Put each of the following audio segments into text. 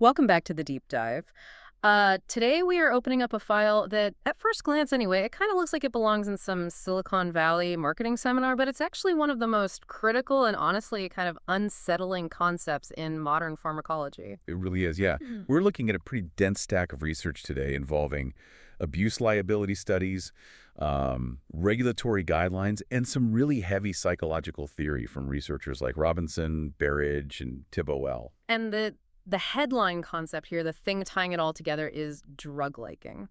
Welcome back to the deep dive. Today we are opening up a file that, at first glance anyway, it kind of looks like it belongs in some Silicon Valley marketing seminar, but it's actually one of the most critical and honestly kind of unsettling concepts in modern pharmacology. It really is, yeah. We're looking at a pretty dense stack of research today involving abuse liability studies, regulatory guidelines, and some really heavy psychological theory from researchers like Robinson, Berridge, and Tibowell. And the headline concept here, the thing tying it all together, is drug liking.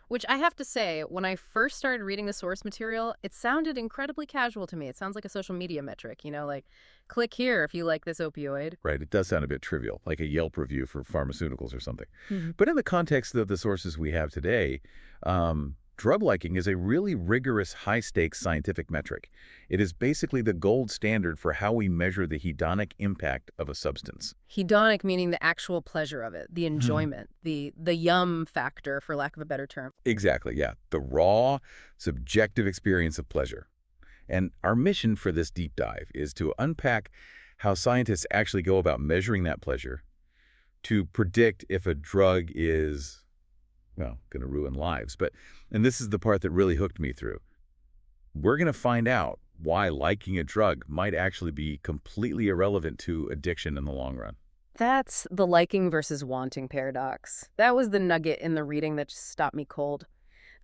Which I have to say, when I first started reading the source material, it sounded incredibly casual to me. It sounds like a social media metric, like click here if you like this opioid. Right, it does sound a bit trivial, like a Yelp review for pharmaceuticals or something. Mm-hmm. But in the context of the sources we have today, drug liking is a really rigorous, high-stakes scientific metric. It is basically the gold standard for how we measure the hedonic impact of a substance. Hedonic meaning the actual pleasure of it, the enjoyment, the yum factor, for lack of a better term. Exactly, yeah. The raw, subjective experience of pleasure. And our mission for this deep dive is to unpack how scientists actually go about measuring that pleasure to predict if a drug is, well, going to ruin lives. And this is the part that really hooked me through. We're going to find out why liking a drug might actually be completely irrelevant to addiction in the long run. That's the liking versus wanting paradox. That was the nugget in the reading that just stopped me cold.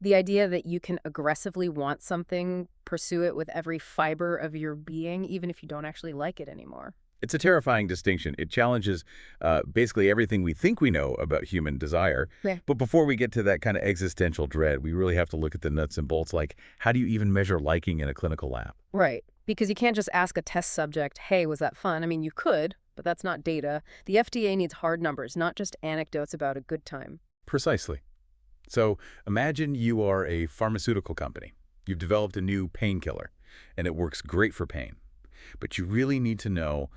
The idea that you can aggressively want something, pursue it with every fiber of your being, even if you don't actually like it anymore. It's a terrifying distinction. It challenges basically everything we think we know about human desire. Yeah. But before we get to that kind of existential dread, we really have to look at the nuts and bolts, like how do you even measure liking in a clinical lab? Right. Because you can't just ask a test subject, hey, was that fun? I mean, you could, but that's not data. The FDA needs hard numbers, not just anecdotes about a good time. Precisely. So imagine you are a pharmaceutical company. You've developed a new painkiller, and it works great for pain. But you really need to know,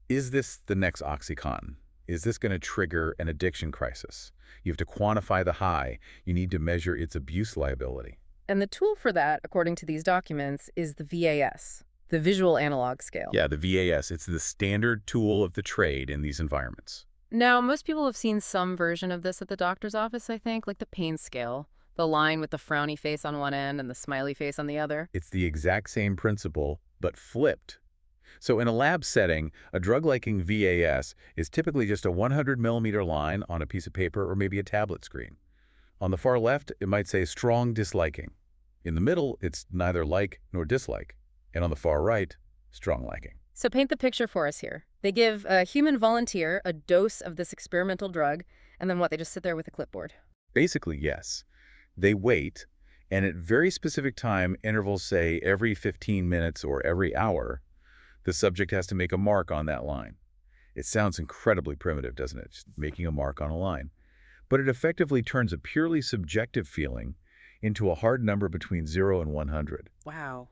is this the next OxyContin? Is this going to trigger an addiction crisis? You have to quantify the high. You need to measure its abuse liability. And the tool for that, according to these documents, is the VAS, the visual analog scale. Yeah, the VAS. It's the standard tool of the trade in these environments. Now, most people have seen some version of this at the doctor's office, I think, like the pain scale, the line with the frowny face on one end and the smiley face on the other. It's the exact same principle, but flipped. So in a lab setting, a drug-liking VAS is typically just a 100-millimeter line on a piece of paper or maybe a tablet screen. On the far left, it might say strong disliking. In the middle, it's neither like nor dislike. And on the far right, strong liking. So paint the picture for us here. They give a human volunteer a dose of this experimental drug, and then what, they just sit there with a clipboard? Basically, yes. They wait, and at very specific time intervals, say every 15 minutes or every hour, the subject has to make a mark on that line. It sounds incredibly primitive, doesn't it? Just making a mark on a line. But it effectively turns a purely subjective feeling into a hard number between 0 and 100. Wow.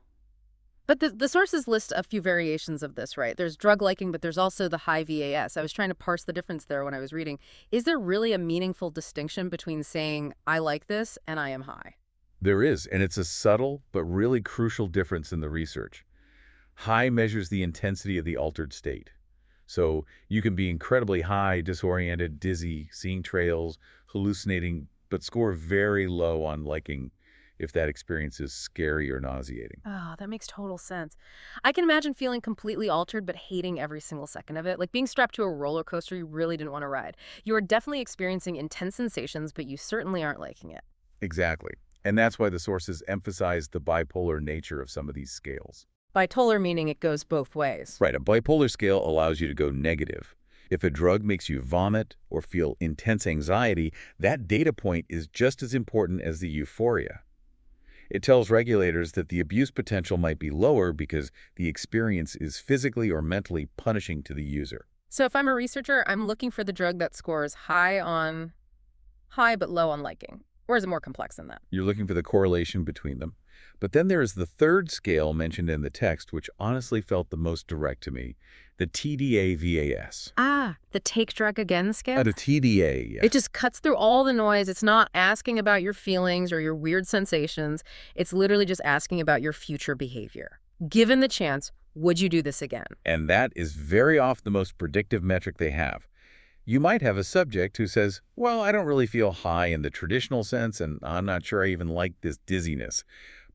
But the sources list a few variations of this, right? There's drug liking, but there's also the high VAS. I was trying to parse the difference there when I was reading. Is there really a meaningful distinction between saying, I like this and I am high? There is, and it's a subtle but really crucial difference in the research. High measures the intensity of the altered state. So you can be incredibly high, disoriented, dizzy, seeing trails, hallucinating, but score very low on liking if that experience is scary or nauseating. Oh, that makes total sense. I can imagine feeling completely altered but hating every single second of it, like being strapped to a roller coaster you really didn't want to ride. You are definitely experiencing intense sensations, but you certainly aren't liking it. Exactly. And that's why the sources emphasize the bipolar nature of some of these scales. Bipolar meaning it goes both ways. Right, a bipolar scale allows you to go negative. If a drug makes you vomit or feel intense anxiety, that data point is just as important as the euphoria. It tells regulators that the abuse potential might be lower because the experience is physically or mentally punishing to the user. So if I'm a researcher, I'm looking for the drug that scores high but low on liking. Or is it more complex than that? You're looking for the correlation between them. But then there is the third scale mentioned in the text, which honestly felt the most direct to me, the TDA-VAS. Ah, the take drug again scale? The TDA, yeah. It just cuts through all the noise. It's not asking about your feelings or your weird sensations. It's literally just asking about your future behavior. Given the chance, would you do this again? And that is very often the most predictive metric they have. You might have a subject who says, well, I don't really feel high in the traditional sense, and I'm not sure I even like this dizziness.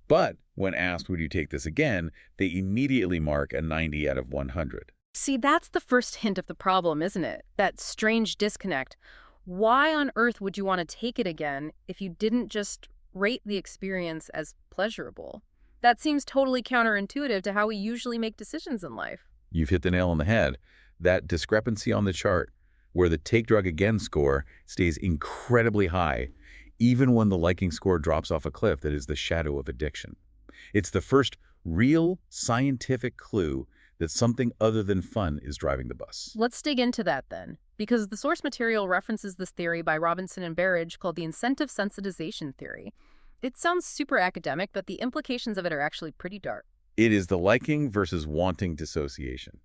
But when asked, would you take this again, they immediately mark a 90 out of 100. See, that's the first hint of the problem, isn't it? That strange disconnect. Why on earth would you want to take it again if you didn't just rate the experience as pleasurable? That seems totally counterintuitive to how we usually make decisions in life. You've hit the nail on the head. That discrepancy on the chart, where the take drug again score stays incredibly high, even when the liking score drops off a cliff that is the shadow of addiction. It's the first real scientific clue that something other than fun is driving the bus. Let's dig into that then, because the source material references this theory by Robinson and Berridge called the incentive sensitization theory. It sounds super academic, but the implications of it are actually pretty dark. It is the liking versus wanting dissociation.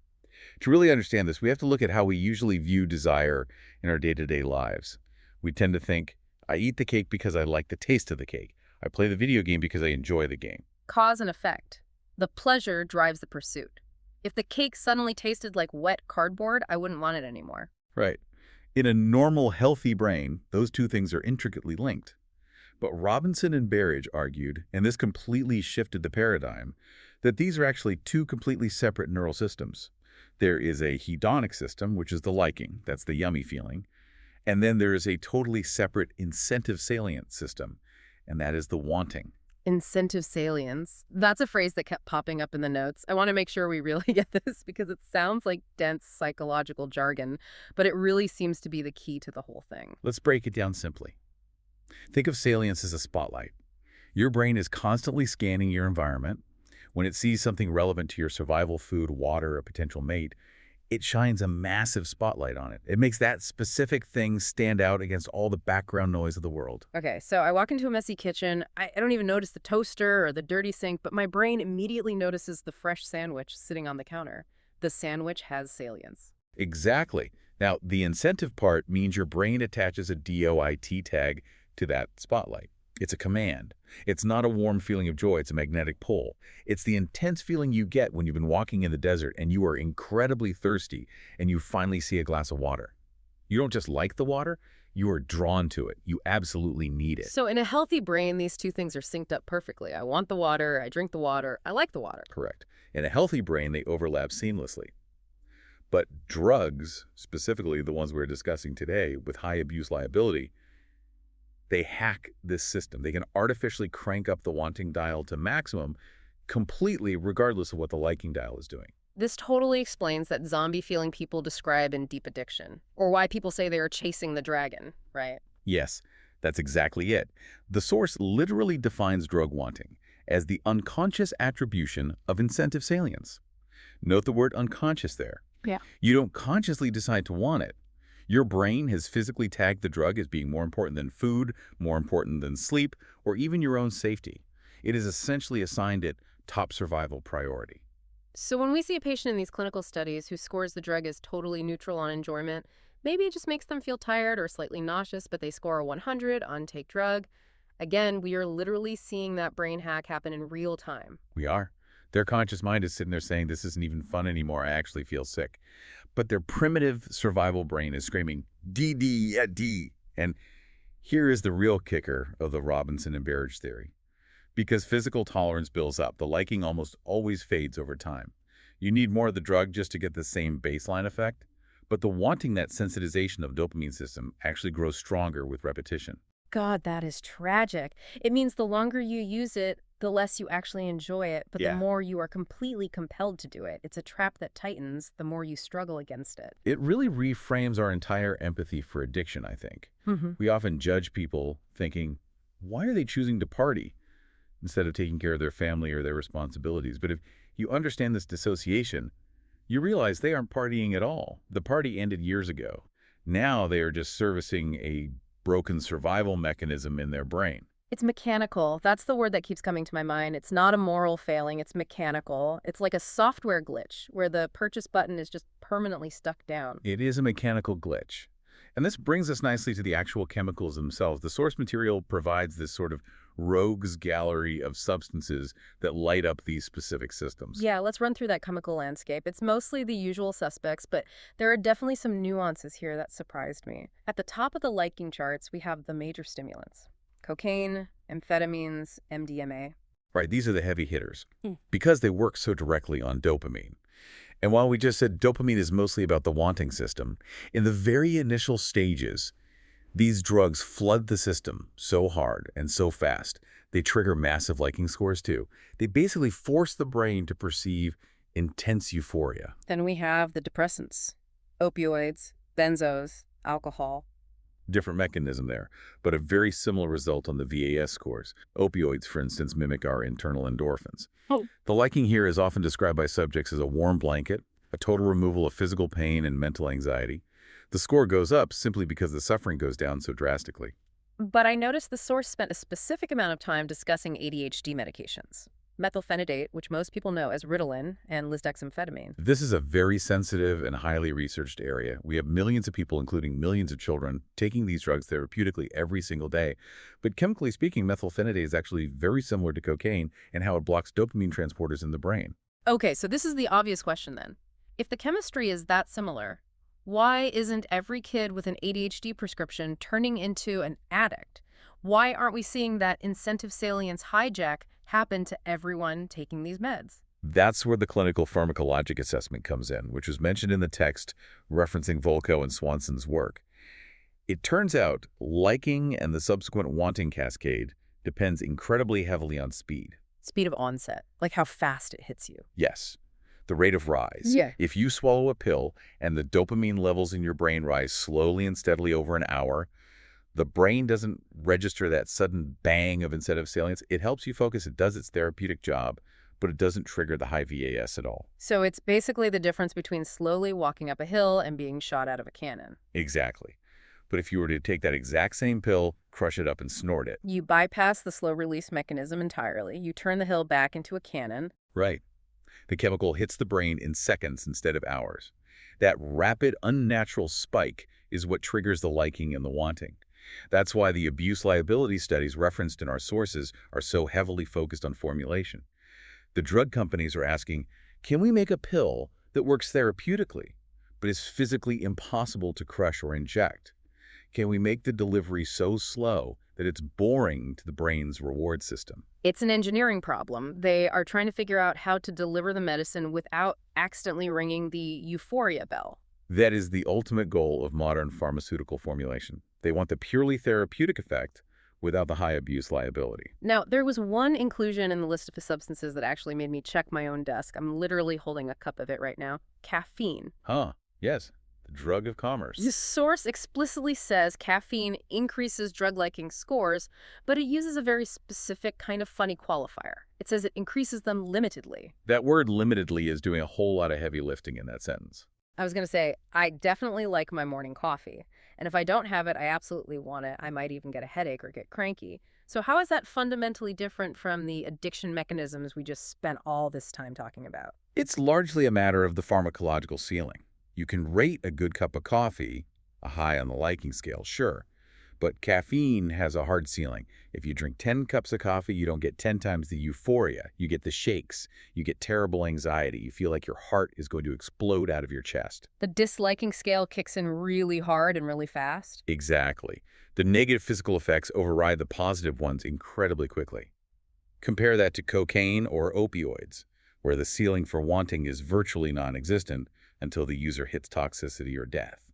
To really understand this, we have to look at how we usually view desire in our day-to-day lives. We tend to think, I eat the cake because I like the taste of the cake. I play the video game because I enjoy the game. Cause and effect. The pleasure drives the pursuit. If the cake suddenly tasted like wet cardboard, I wouldn't want it anymore. Right. In a normal, healthy brain, those two things are intricately linked. But Robinson and Berridge argued, and this completely shifted the paradigm, that these are actually two completely separate neural systems. There is a hedonic system, which is the liking, that's the yummy feeling, and then there is a totally separate incentive salient system, and that is the wanting. Incentive salience. That's a phrase that kept popping up in the notes. I want to make sure we really get this because it sounds like dense psychological jargon, but it really seems to be the key to the whole thing. Let's break it down simply. Think of salience as a spotlight. Your brain is constantly scanning your environment. When it sees something relevant to your survival, food, water, a potential mate, it shines a massive spotlight on it. It makes that specific thing stand out against all the background noise of the world. Okay, so I walk into a messy kitchen. I don't even notice the toaster or the dirty sink, but my brain immediately notices the fresh sandwich sitting on the counter. The sandwich has salience. Exactly. Now, the incentive part means your brain attaches a DOIT tag to that spotlight. It's a command. It's not a warm feeling of joy, it's a magnetic pull. It's the intense feeling you get when you've been walking in the desert and you are incredibly thirsty and you finally see a glass of water. You don't just like the water, you are drawn to it. You absolutely need it. So in a healthy brain, these two things are synced up perfectly. I want the water, I drink the water, I like the water. Correct. In a healthy brain, they overlap seamlessly. But drugs, specifically the ones we're discussing today with high abuse liability, they hack this system. They can artificially crank up the wanting dial to maximum completely regardless of what the liking dial is doing. This totally explains that zombie-feeling people describe in deep addiction, or why people say they are chasing the dragon, right? Yes, that's exactly it. The source literally defines drug wanting as the unconscious attribution of incentive salience. Note the word unconscious there. Yeah. You don't consciously decide to want it. Your brain has physically tagged the drug as being more important than food, more important than sleep, or even your own safety. It is essentially assigned it top survival priority. So when we see a patient in these clinical studies who scores the drug as totally neutral on enjoyment, maybe it just makes them feel tired or slightly nauseous, but they score a 100 on take drug. Again, we are literally seeing that brain hack happen in real time. We are. Their conscious mind is sitting there saying, this isn't even fun anymore, I actually feel sick. But their primitive survival brain is screaming, D, D, yeah, D. And here is the real kicker of the Robinson and Berridge theory. Because physical tolerance builds up, the liking almost always fades over time. You need more of the drug just to get the same baseline effect, but the wanting, that sensitization of dopamine system, actually grows stronger with repetition. God, that is tragic. It means the longer you use it, the less you actually enjoy it, but Yeah. the more you are completely compelled to do it. It's a trap that tightens the more you struggle against it. It really reframes our entire empathy for addiction, I think. We often judge people thinking, why are they choosing to party instead of taking care of their family or their responsibilities? But if you understand this dissociation, you realize they aren't partying at all. The party ended years ago. Now they are just servicing a broken survival mechanism in their brain. It's mechanical. That's the word that keeps coming to my mind. It's not a moral failing. It's mechanical. It's like a software glitch where the purchase button is just permanently stuck down. It is a mechanical glitch. And this brings us nicely to the actual chemicals themselves. The source material provides this sort of rogues gallery of substances that light up these specific systems. Yeah, let's run through that chemical landscape. It's mostly the usual suspects, but there are definitely some nuances here that surprised me. At the top of the liking charts, we have the major stimulants: cocaine, amphetamines, MDMA. Right, these are the heavy hitters because they work so directly on dopamine. And while we just said dopamine is mostly about the wanting system, in the very initial stages, these drugs flood the system so hard and so fast, they trigger massive liking scores too. They basically force the brain to perceive intense euphoria. Then we have the depressants: opioids, benzos, alcohol. Different mechanism there, but a very similar result on the VAS scores. Opioids, for instance, mimic our internal endorphins. Oh. The liking here is often described by subjects as a warm blanket, a total removal of physical pain and mental anxiety. The score goes up simply because the suffering goes down so drastically. But I noticed the source spent a specific amount of time discussing ADHD medications: methylphenidate, which most people know as Ritalin, and lisdexamfetamine. This is a very sensitive and highly researched area. We have millions of people, including millions of children, taking these drugs therapeutically every single day. But chemically speaking, methylphenidate is actually very similar to cocaine in how it blocks dopamine transporters in the brain. Okay, so this is the obvious question then. If the chemistry is that similar, why isn't every kid with an ADHD prescription turning into an addict? Why aren't we seeing that incentive salience hijack happen to everyone taking these meds? That's where the clinical pharmacologic assessment comes in, which was mentioned in the text referencing Volkow and Swanson's work. It turns out liking and the subsequent wanting cascade depends incredibly heavily on speed. Speed of onset, like how fast it hits you. Yes, the rate of rise. Yeah. If you swallow a pill and the dopamine levels in your brain rise slowly and steadily over an hour, the brain doesn't register that sudden bang of incentive salience. It helps you focus. It does its therapeutic job, but it doesn't trigger the high VAS at all. So it's basically the difference between slowly walking up a hill and being shot out of a cannon. Exactly. But if you were to take that exact same pill, crush it up and snort it. You bypass the slow release mechanism entirely. You turn the hill back into a cannon. Right. The chemical hits the brain in seconds instead of hours. That rapid, unnatural spike is what triggers the liking and the wanting. That's why the abuse liability studies referenced in our sources are so heavily focused on formulation. The drug companies are asking, can we make a pill that works therapeutically, but is physically impossible to crush or inject? Can we make the delivery so slow that it's boring to the brain's reward system? It's an engineering problem. They are trying to figure out how to deliver the medicine without accidentally ringing the euphoria bell. That is the ultimate goal of modern pharmaceutical formulation. They want the purely therapeutic effect without the high abuse liability. Now, there was one inclusion in the list of substances that actually made me check my own desk. I'm literally holding a cup of it right now. Caffeine. Huh, yes, the drug of commerce. The source explicitly says caffeine increases drug-liking scores, but it uses a very specific kind of funny qualifier. It says it increases them limitedly. That word limitedly is doing a whole lot of heavy lifting in that sentence. I was going to say, I definitely like my morning coffee. And if I don't have it, I absolutely want it. I might even get a headache or get cranky. So how is that fundamentally different from the addiction mechanisms we just spent all this time talking about? It's largely a matter of the pharmacological ceiling. You can rate a good cup of coffee a high on the liking scale, sure. But caffeine has a hard ceiling. If you drink 10 cups of coffee, you don't get 10 times the euphoria. You get the shakes. You get terrible anxiety. You feel like your heart is going to explode out of your chest. The disliking scale kicks in really hard and really fast? Exactly. The negative physical effects override the positive ones incredibly quickly. Compare that to cocaine or opioids, where the ceiling for wanting is virtually non-existent until the user hits toxicity or death.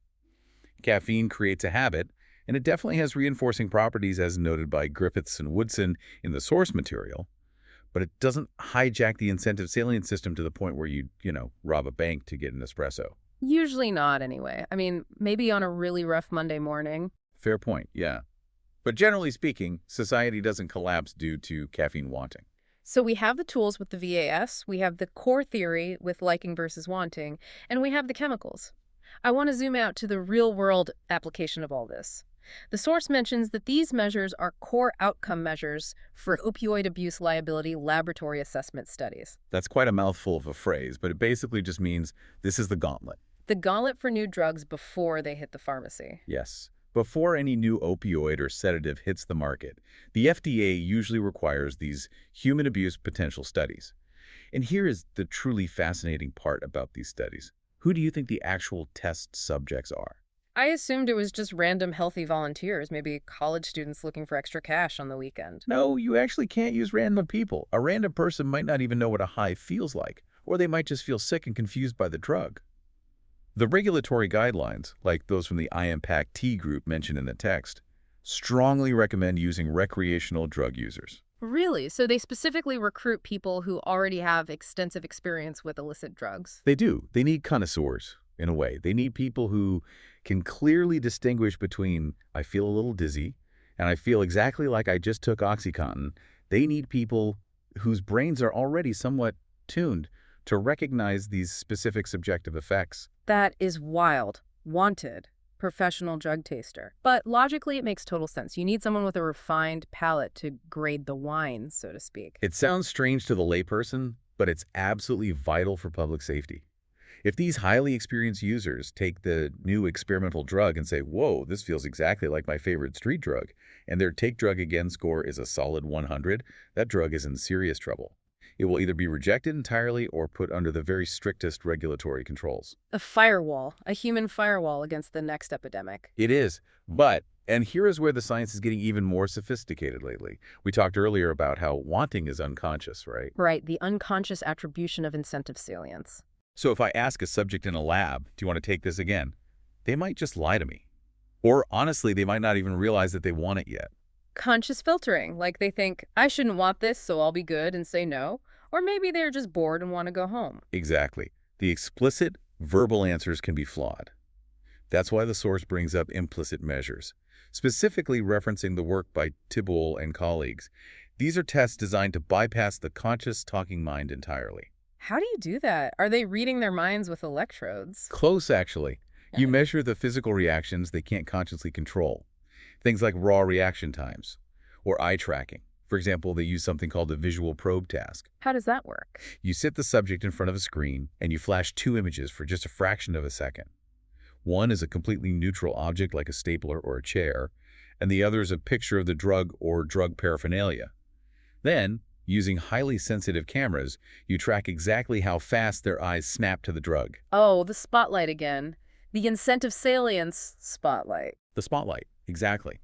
Caffeine creates a habit, and it definitely has reinforcing properties as noted by Griffiths and Woodson in the source material, but it doesn't hijack the incentive salient system to the point where you rob a bank to get an espresso. Usually not, anyway. I mean, maybe on a really rough Monday morning. Fair point, yeah. But generally speaking, society doesn't collapse due to caffeine wanting. So we have the tools with the VAS, we have the core theory with liking versus wanting, and we have the chemicals. I want to zoom out to the real-world application of all this. The source mentions that these measures are core outcome measures for opioid abuse liability laboratory assessment studies. That's quite a mouthful of a phrase, but it basically just means this is the gauntlet. The gauntlet for new drugs before they hit the pharmacy. Yes. Before any new opioid or sedative hits the market, the FDA usually requires these human abuse potential studies. And here is the truly fascinating part about these studies. Who do you think the actual test subjects are? I assumed it was just random healthy volunteers, maybe college students looking for extra cash on the weekend. No, you actually can't use random people. A random person might not even know what a high feels like, or they might just feel sick and confused by the drug. The regulatory guidelines, like those from the IMPACT group mentioned in the text, strongly recommend using recreational drug users. Really? So they specifically recruit people who already have extensive experience with illicit drugs? They do. They need connoisseurs, in a way. They need people who can clearly distinguish between, I feel a little dizzy, and I feel exactly like I just took OxyContin. They need people whose brains are already somewhat tuned to recognize these specific subjective effects. That is wild. Wanted. Professional drug taster. But logically, it makes total sense. You need someone with a refined palate to grade the wine, so to speak. It sounds strange to the layperson, but it's absolutely vital for public safety. If these highly experienced users take the new experimental drug and say, whoa, this feels exactly like my favorite street drug, and their take drug again score is a solid 100, that drug is in serious trouble. It will either be rejected entirely or put under the very strictest regulatory controls. A firewall. A human firewall against the next epidemic. It is, and here is where the science is getting even more sophisticated lately. We talked earlier about how wanting is unconscious, right? Right, the unconscious attribution of incentive salience. So if I ask a subject in a lab, do you want to take this again? They might just lie to me. Or honestly, they might not even realize that they want it yet. Conscious filtering, like they think, I shouldn't want this, so I'll be good and say no. Or maybe they're just bored and want to go home. Exactly. The explicit, verbal answers can be flawed. That's why the source brings up implicit measures, specifically referencing the work by Thibault and colleagues. These are tests designed to bypass the conscious talking mind entirely. How do you do that? Are they reading their minds with electrodes? Close, actually. You measure the physical reactions they can't consciously control. Things like raw reaction times or eye tracking. For example, they use something called a visual probe task. How does that work? You sit the subject in front of a screen and you flash two images for just a fraction of a second. One is a completely neutral object like a stapler or a chair, and the other is a picture of the drug or drug paraphernalia. Then, using highly sensitive cameras, you track exactly how fast their eyes snap to the drug. Oh, the spotlight again. The incentive salience spotlight. The spotlight, exactly.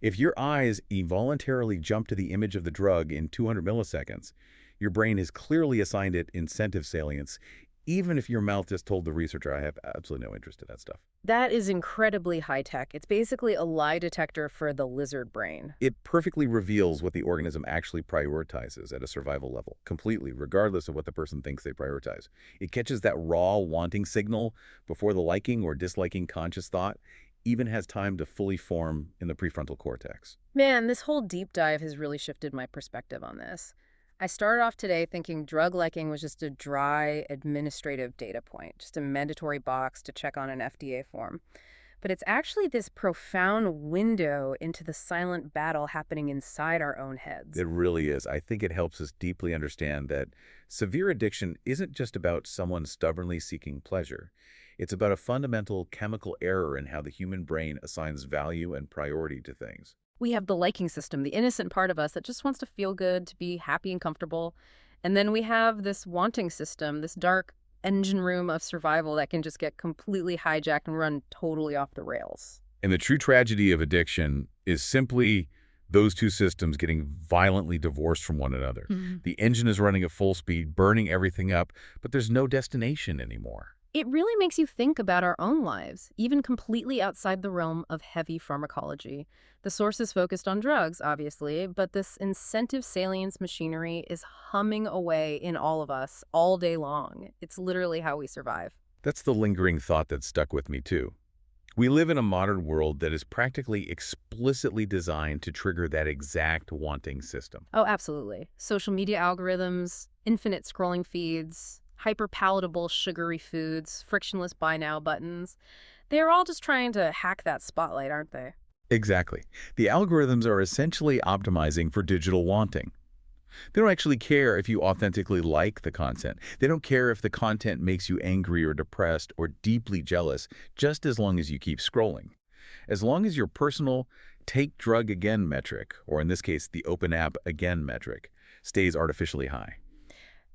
If your eyes involuntarily jump to the image of the drug in 200 milliseconds, your brain has clearly assigned it incentive salience, even if your mouth just told the researcher, I have absolutely no interest in that stuff. That is incredibly high-tech. It's basically a lie detector for the lizard brain. It perfectly reveals what the organism actually prioritizes at a survival level, completely, regardless of what the person thinks they prioritize. It catches that raw wanting signal before the liking or disliking conscious thought even has time to fully form in the prefrontal cortex. Man, this whole deep dive has really shifted my perspective on this. I started off today thinking drug liking was just a dry administrative data point, just a mandatory box to check on an FDA form. But it's actually this profound window into the silent battle happening inside our own heads. It really is. I think it helps us deeply understand that severe addiction isn't just about someone stubbornly seeking pleasure. It's about a fundamental chemical error in how the human brain assigns value and priority to things. We have the liking system, the innocent part of us that just wants to feel good, to be happy and comfortable. And then we have this wanting system, this dark engine room of survival that can just get completely hijacked and run totally off the rails. And the true tragedy of addiction is simply those two systems getting violently divorced from one another. The engine is running at full speed, burning everything up, but there's no destination anymore. It really makes you think about our own lives, even completely outside the realm of heavy pharmacology. The source is focused on drugs, obviously, but this incentive salience machinery is humming away in all of us all day long. It's literally how we survive. That's the lingering thought that stuck with me, too. We live in a modern world that is practically explicitly designed to trigger that exact wanting system. Oh, absolutely. Social media algorithms, infinite scrolling feeds, hyper-palatable sugary foods, frictionless buy now buttons. They're all just trying to hack that spotlight, aren't they? Exactly. The algorithms are essentially optimizing for digital wanting. They don't actually care if you authentically like the content. They don't care if the content makes you angry or depressed or deeply jealous, just as long as you keep scrolling. As long as your personal take drug again metric, or in this case, the open app again metric, stays artificially high.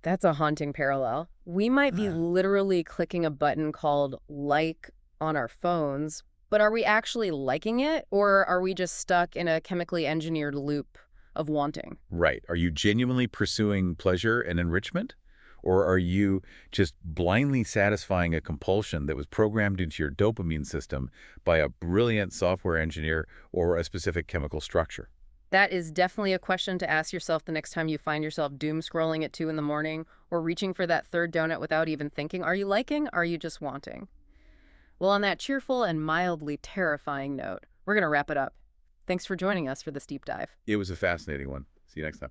That's a haunting parallel. We might be literally clicking a button called like on our phones, but are we actually liking it, or are we just stuck in a chemically engineered loop of wanting? Right. Are you genuinely pursuing pleasure and enrichment? Or are you just blindly satisfying a compulsion that was programmed into your dopamine system by a brilliant software engineer or a specific chemical structure? That is definitely a question to ask yourself the next time you find yourself doom scrolling at 2 in the morning or reaching for that third donut without even thinking. Are you liking? Are you just wanting? Well, on that cheerful and mildly terrifying note, we're going to wrap it up. Thanks for joining us for this deep dive. It was a fascinating one. See you next time.